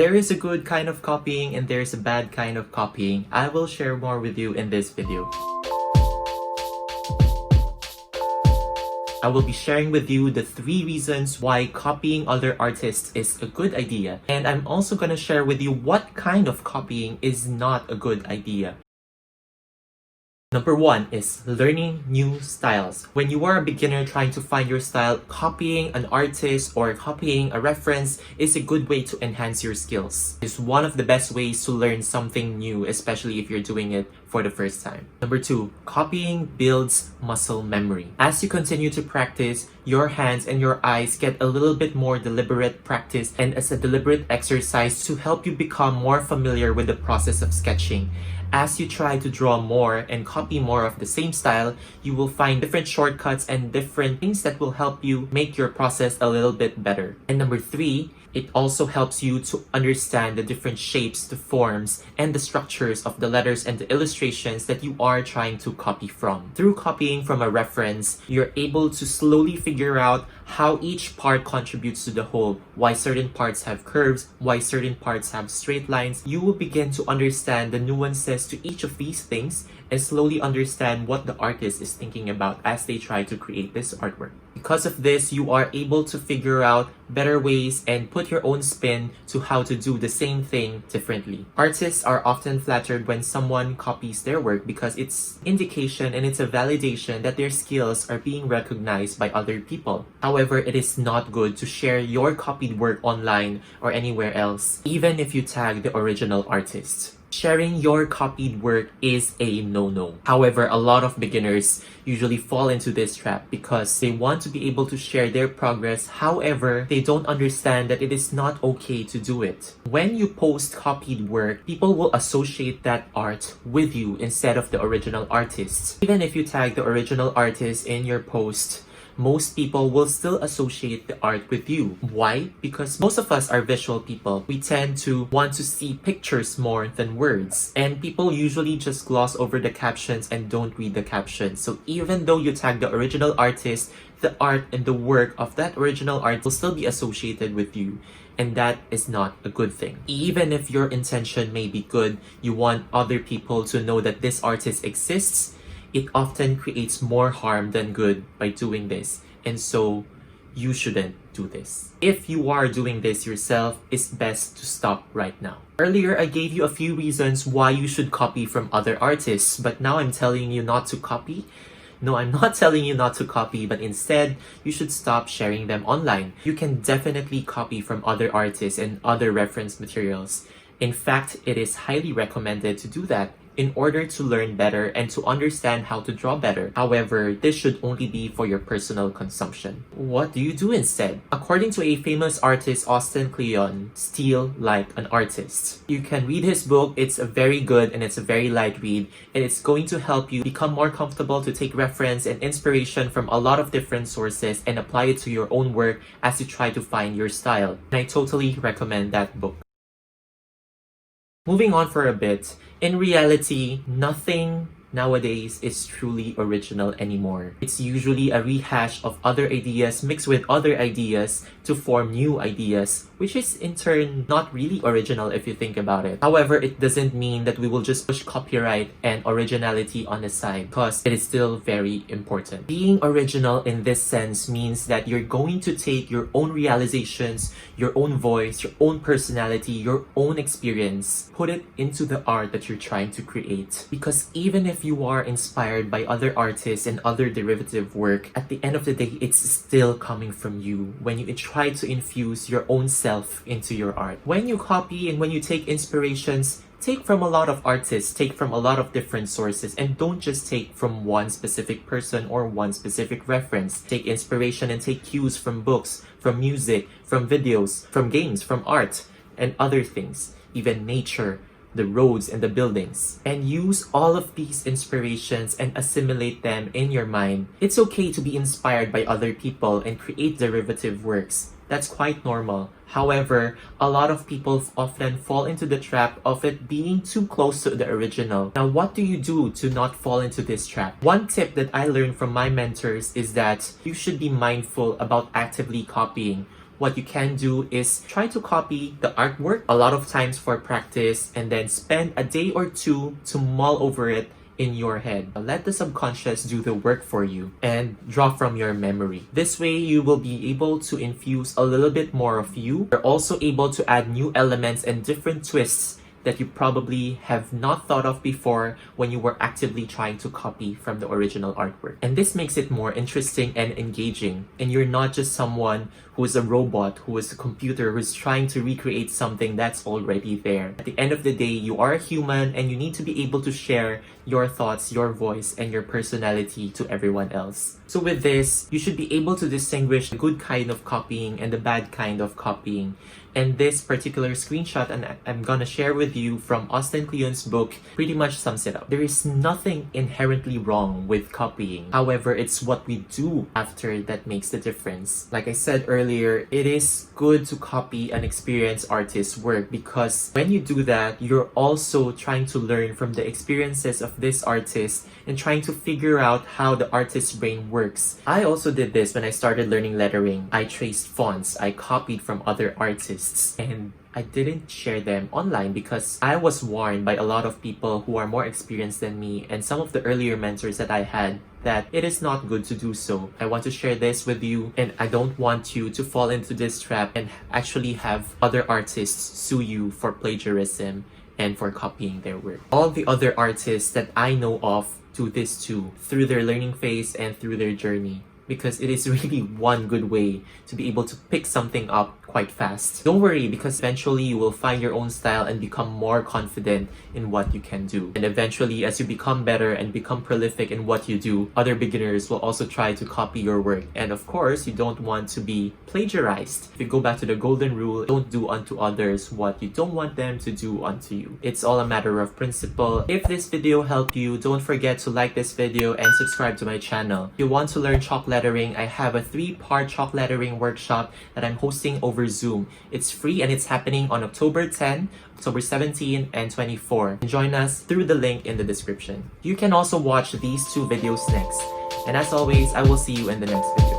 There is a good kind of copying and there is a bad kind of copying. I will share more with you in this video. I will be sharing with you the 3 reasons why copying other artists is a good idea. And I'm also gonna share with you what kind of copying is not a good idea. Number 1 is learning new styles. When you are a beginner trying to find your style, copying an artist or copying a reference is a good way to enhance your skills. It's one of the best ways to learn something new, especially if you're doing it for the first time. Number 2, copying builds muscle memory. As you continue to practice, your hands and your eyes get a little bit more deliberate practice and as a deliberate exercise to help you become more familiar with the process of sketching. As you try to draw more and copy more of the same style, you will find different shortcuts and different things that will help you make your process a little bit better. And number 3, it also helps you to understand the different shapes, the forms, and the structures of the letters and the illustrations that you are trying to copy from. Through copying from a reference, you're able to slowly figure out how each part contributes to the whole, why certain parts have curves, why certain parts have straight lines. You will begin to understand the nuances to each of these things and slowly understand what the artist is thinking about as they try to create this artwork. Because of this, you are able to figure out better ways and put your own spin to how to do the same thing differently. Artists are often flattered when someone copies their work because it's indication and it's a validation that their skills are being recognized by other people. However, it is not good to share your copied work online or anywhere else, even if you tag the original artist. Sharing your copied work is a no-no. However, a lot of beginners usually fall into this trap because they want to be able to share their progress. However, they don't understand that it is not okay to do it. When you post copied work, people will associate that art with you instead of the original artist. Even if you tag the original artist in your post, most people will still associate the art with you. Why? Because most of us are visual people. We tend to want to see pictures more than words. And people usually just gloss over the captions and don't read the captions. So even though you tag the original artist, the art and the work of that original art will still be associated with you. And that is not a good thing. Even if your intention may be good, you want other people to know that this artist exists, it often creates more harm than good by doing this. And so you shouldn't do this. If you are doing this yourself, it's best to stop right now. Earlier, I gave you a few reasons why you should copy from other artists, but now I'm telling you not to copy. No, I'm not telling you not to copy, but instead, you should stop sharing them online. You can definitely copy from other artists and other reference materials. In fact, it is highly recommended to do that in order to learn better and to understand how to draw better. However, this should only be for your personal consumption. What do you do instead? According to a famous artist, Austin Kleon, steal like an artist. You can read his book. It's a very good and it's a very light read, and it's going to help you become more comfortable to take reference and inspiration from a lot of different sources and apply it to your own work as you try to find your style. And I totally recommend that book. Moving on for a bit, in reality, nothing nowadays is truly original anymore. It's usually a rehash of other ideas mixed with other ideas to form new ideas, which is in turn not really original if you think about it. However, it doesn't mean that we will just push copyright and originality on the side, because it is still very important. Being original in this sense means that you're going to take your own realizations, your own voice, your own personality, your own experience, put it into the art that you're trying to create. Because even if you are inspired by other artists and other derivative work, at the end of the day, it's still coming from you when you try to infuse your own self into your art. When you copy and when you take inspirations, take from a lot of artists, take from a lot of different sources, and don't just take from one specific person or one specific reference. Take inspiration and take cues from books, from music, from videos, from games, from art, and other things, even nature, the roads and the buildings, and use all of these inspirations and assimilate them in your mind. It's okay to be inspired by other people and create derivative works. That's quite normal. However, a lot of people often fall into the trap of it being too close to the original. Now, what do you do to not fall into this trap? One tip that I learned from my mentors is that you should be mindful about actively copying. what you can do is try to copy the artwork a lot of times for practice and then spend a day or two to mull over it in your head. Let the subconscious do the work for you and draw from your memory. This way, you will be able to infuse a little bit more of you. You're also able to add new elements and different twists that you probably have not thought of before when you were actively trying to copy from the original artwork. And this makes it more interesting and engaging. And you're not just someone who is a robot, who is a computer, who's trying to recreate something that's already there. At the end of the day, you are a human and you need to be able to share your thoughts, your voice, and your personality to everyone else. So with this, you should be able to distinguish the good kind of copying and the bad kind of copying. And this particular screenshot I'm gonna share with you from Austin Kleon's book pretty much sums it up. There is nothing inherently wrong with copying. However, it's what we do after that makes the difference. Like I said earlier, it is good to copy an experienced artist's work because when you do that, you're also trying to learn from the experiences of this artist and trying to figure out how the artist's brain works. I also did this when I started learning lettering. I traced fonts, I copied from other artists, and I didn't share them online because I was warned by a lot of people who are more experienced than me and some of the earlier mentors that I had that it is not good to do so. I want to share this with you and I don't want you to fall into this trap and actually have other artists sue you for plagiarism and for copying their work. All the other artists that I know of do this too, through their learning phase and through their journey, because it is really one good way to be able to pick something up quite fast. Don't worry, because eventually you will find your own style and become more confident in what you can do. And eventually, as you become better and become prolific in what you do, other beginners will also try to copy your work. And of course, you don't want to be plagiarized. If you go back to the golden rule, don't do unto others what you don't want them to do unto you. It's all a matter of principle. If this video helped you, don't forget to like this video and subscribe to my channel. If you want to learn chalk lettering, I have a 3-part chalk lettering workshop that I'm hosting over Zoom. It's free and it's happening on October 10, October 17, and 24. Join us through the link in the description. You can also watch these 2 videos next. And as always, I will see you in the next video.